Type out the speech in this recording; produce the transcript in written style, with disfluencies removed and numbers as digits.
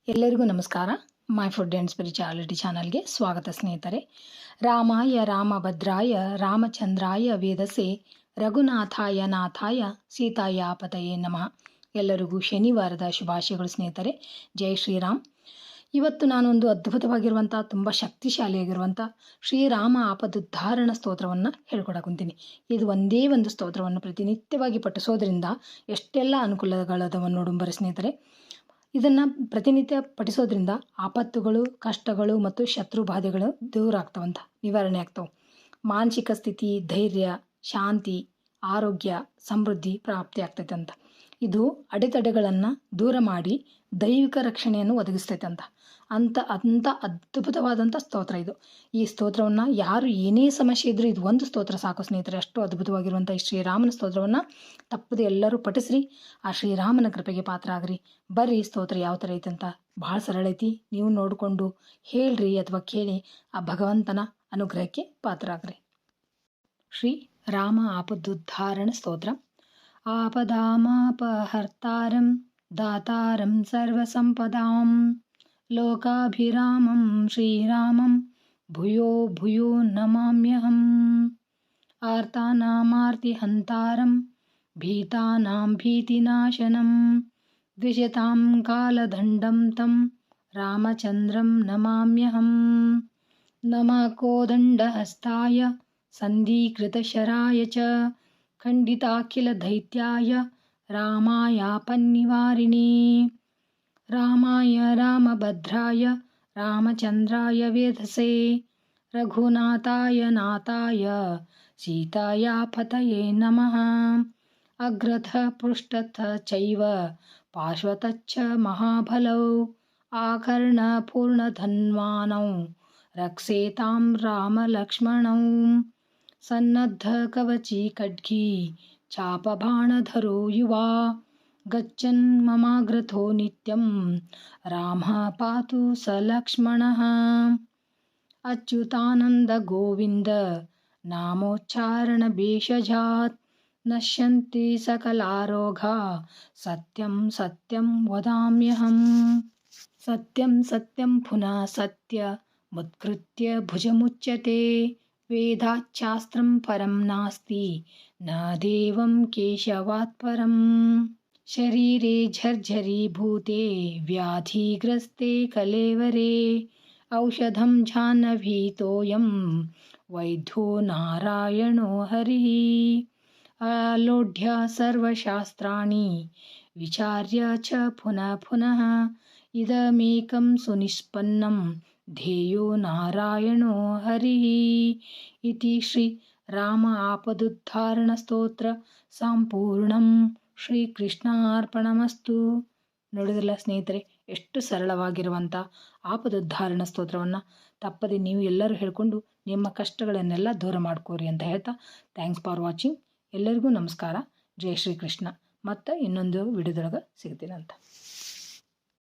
ಎಲ್ಲರಿಗೂ ನಮಸ್ಕಾರ. My food and spirituality ಚಾನಲ್ಗೆ ಸ್ವಾಗತ ಸ್ನೇಹಿತರೆ. ರಾಮಾಯ ರಾಮಭದ್ರಾಯ ರಾಮಚಂದ್ರಾಯ ವೇದಸೆ ರಘುನಾಥಾಯ ನಾಥಾಯ ಸೀತಾಯಾಪತಯೇ ನಮಃ. ಎಲ್ಲರಿಗೂ ಶನಿವಾರದ ಶುಭಾಶಯಗಳು ಸ್ನೇಹಿತರೆ. ಜೈ ಶ್ರೀರಾಮ್. ಇವತ್ತು ನಾನೊಂದು ಅದ್ಭುತವಾಗಿರುವಂಥ ತುಂಬ ಶಕ್ತಿಶಾಲಿಯಾಗಿರುವಂಥ ಶ್ರೀರಾಮ ಆಪದುದ್ಧಾರಣ ಸ್ತೋತ್ರವನ್ನು ಹೇಳ್ಕೊಡಕುಂತೀನಿ. ಇದು ಒಂದೇ ಒಂದು ಸ್ತೋತ್ರವನ್ನು ಪ್ರತಿನಿತ್ಯವಾಗಿ ಪಠಿಸೋದ್ರಿಂದ ಎಷ್ಟೆಲ್ಲ ಅನುಕೂಲಗಳದವನ್ನು ನೋಡುಂಬರ ಸ್ನೇಹಿತರೆ. ಇದನ್ನು ಪ್ರತಿನಿತ್ಯ ಪಠಿಸೋದ್ರಿಂದ ಆಪತ್ತುಗಳು, ಕಷ್ಟಗಳು ಮತ್ತು ಶತ್ರು ಬಾಧೆಗಳು ದೂರ ಆಗ್ತವಂತ, ನಿವಾರಣೆ ಆಗ್ತವೆ. ಮಾನಸಿಕ ಸ್ಥಿತಿ, ಧೈರ್ಯ, ಶಾಂತಿ, ಆರೋಗ್ಯ, ಸಮೃದ್ಧಿ ಪ್ರಾಪ್ತಿ ಆಗ್ತೈತಂತ. ಇದು ಅಡೆತಡೆಗಳನ್ನು ದೂರ ಮಾಡಿ ದೈವಿಕ ರಕ್ಷಣೆಯನ್ನು ಒದಗಿಸ್ತೈತಂತ. ಅಂಥ ಅದ್ಭುತವಾದಂಥ ಸ್ತೋತ್ರ ಇದು. ಈ ಸ್ತೋತ್ರವನ್ನು ಯಾರು ಏನೇ ಸಮಸ್ಯೆ ಇದ್ದರೂ ಇದು ಒಂದು ಸ್ತೋತ್ರ ಸಾಕು ಸ್ನೇಹಿತರೆ. ಅಷ್ಟು ಅದ್ಭುತವಾಗಿರುವಂಥ ಈ ಶ್ರೀರಾಮನ ಸ್ತೋತ್ರವನ್ನು ತಪ್ಪದೆ ಎಲ್ಲರೂ ಪಠಿಸ್ರಿ. ಆ ಶ್ರೀರಾಮನ ಕೃಪೆಗೆ ಪಾತ್ರ ಆಗ್ರಿ. ಬರ್ರಿ ಸ್ತೋತ್ರ ಯಾವ ಥರ ಐತೆ ಅಂತ. ಭಾಳ ಸರಳ ಐತಿ. ನೀವು ನೋಡಿಕೊಂಡು ಹೇಳ್ರಿ ಅಥವಾ ಕೇಳಿ ಆ ಭಗವಂತನ ಅನುಗ್ರಹಕ್ಕೆ ಪಾತ್ರ ಆಗ್ರಿ. ಶ್ರೀ ರಾಮ ಆಪದುದ್ಧಾರಣ ಸ್ತೋತ್ರ. ಆಪದಾಮಾಪಹರ್ತಾರಂ ದಾತಾರಂ ಸರ್ವಸಂಪದಾಂ ಲೋಕಾಭಿರಾಮಂ ಶ್ರೀರಾಮಂ ಭೂಯೋ ಭೂಯೋ ನಮಾಮ್ಯಹಂ. ಆರ್ತಾನಾಮಾರ್ತಿಹಂತಾರಂ ಭೀತಾನಾಂ ಭೀತಿನಾಶನಂ ದ್ವಿಷತಾಂ ಕಾಲದಂಡಂ ತಂ ರಾಮಚಂದ್ರಂ ನಮಾಮ್ಯಹಂ. ನಮಃ ಕೋದಂಡಹಸ್ತಾಯ ಸಂಧೀಕೃತಶರಾಯ ಚ ಖಂಡಿತಾಖಿಲದೈತ್ಯಾಯ ರಾಮಾಯಾಪನ್ನಿವಾರಿಣೇ. ರಾಮಾಯ ರಾಮಭದ್ರಾಯ ರಾಮಚಂದ್ರಾಯ ವೇಧಸೆ ರಘುನಾಥಾಯ ನಾಥಾಯ ಸೀತಾಯಾಪತಯೇ ನಮಃ. ಅಗ್ರತಃ ಪೃಷ್ಠತಃ ಚೈವ ಪಾರ್ಶ್ವತಶ್ಚ ಮಹಾಬಲೌ ಆಕರ್ಣಪೂರ್ಣಧನ್ವಾನೌ ರಕ್ಷೇತಾಂ ರಾಮಲಕ್ಷ್ಮಣೌ. ಸನ್ನದ್ಧ ಕವಚಿ ಖಡ್ಗಿ ಚಾಪಬಾಣಧರೋ ಯುವಾ ಗಚ್ಚನ್ ಮಮಾಗ್ರಥೋ ನಿತ್ಯಂ ರಾಮಃ ಪಾತು ಸ ಲಕ್ಷ್ಮಣಃ. ಅಚ್ಯುತಾನಂದ ಗೋವಿಂದ ನಾಮೋಚ್ಚಾರಣ ಭೇಷಜಾತ್ ನಶ್ಯಂತಿ ಸಕಲಾರೋಗಾ ಸತ್ಯಂ ಸತ್ಯಂ ವದಾಮ್ಯಹಂ. ಸತ್ಯಂ ಸತ್ಯಂ ಪುನಃ ಸತ್ಯ ಮುತ್ಕೃತ್ಯ ಭುಜಮುಚ್ಯತೆ ವೇದಾಚ್ಛಾಸ್ತ್ರಂ ಪರಂ ನಾಸ್ತಿ ನ ದೇವಂ ಕೇಶವಾತ್ ಪರಂ. ಶರೀರೆ ಝರ್ಝರಿ ಭೂತೆ ವ್ಯಾಧಿಗ್ರಸ್ತೆ ಕಲೇವರೆ ಔಷಧಂ ಜಾಹ್ನವೀತೋಯಂ ವೈದ್ಯೋ ನಾರಾಯಣೋ ಹರಿಃ. ಆಲೋಢ್ಯ ಸರ್ವಶಾಸ್ತ್ರಾಣಿ ವಿಚಾರ್ಯ ಚ ಪುನಃ ಪುನಃ ಇದಮೇಕಂ ಸುನಿಷ್ಪನ್ನಂ ಧ್ಯೇಯೋ ನಾರಾಯಣೋ ಹರಿಃ. ಇತಿ ಶ್ರೀ ರಾಮ ಆಪದುದ್ಧಾರಣ ಸ್ತೋತ್ರ ಸಂಪೂರ್ಣಂ. ಶ್ರೀಕೃಷ್ಣಾರ್ಪಣಮಸ್ತು. ನೋಡಿದ್ರಲ್ಲ ಸ್ನೇಹಿತರೆ, ಎಷ್ಟು ಸರಳವಾಗಿರುವಂಥ ಆಪದುದ್ಧಾರಣ ಸ್ತೋತ್ರವನ್ನು ತಪ್ಪದೆ ನೀವು ಎಲ್ಲರೂ ಹೇಳ್ಕೊಂಡು ನಿಮ್ಮ ಕಷ್ಟಗಳನ್ನೆಲ್ಲ ದೂರ ಮಾಡ್ಕೋರಿ ಅಂತ ಹೇಳ್ತಾ, ಥ್ಯಾಂಕ್ಸ್ ಫಾರ್ ವಾಚಿಂಗ್. ಎಲ್ಲರಿಗೂ ನಮಸ್ಕಾರ. ಜೈ ಶ್ರೀಕೃಷ್ಣ. ಮತ್ತು ಇನ್ನೊಂದು ವಿಡಿಯೋದೊಳಗೆ ಸಿಗ್ತೀನಂತ.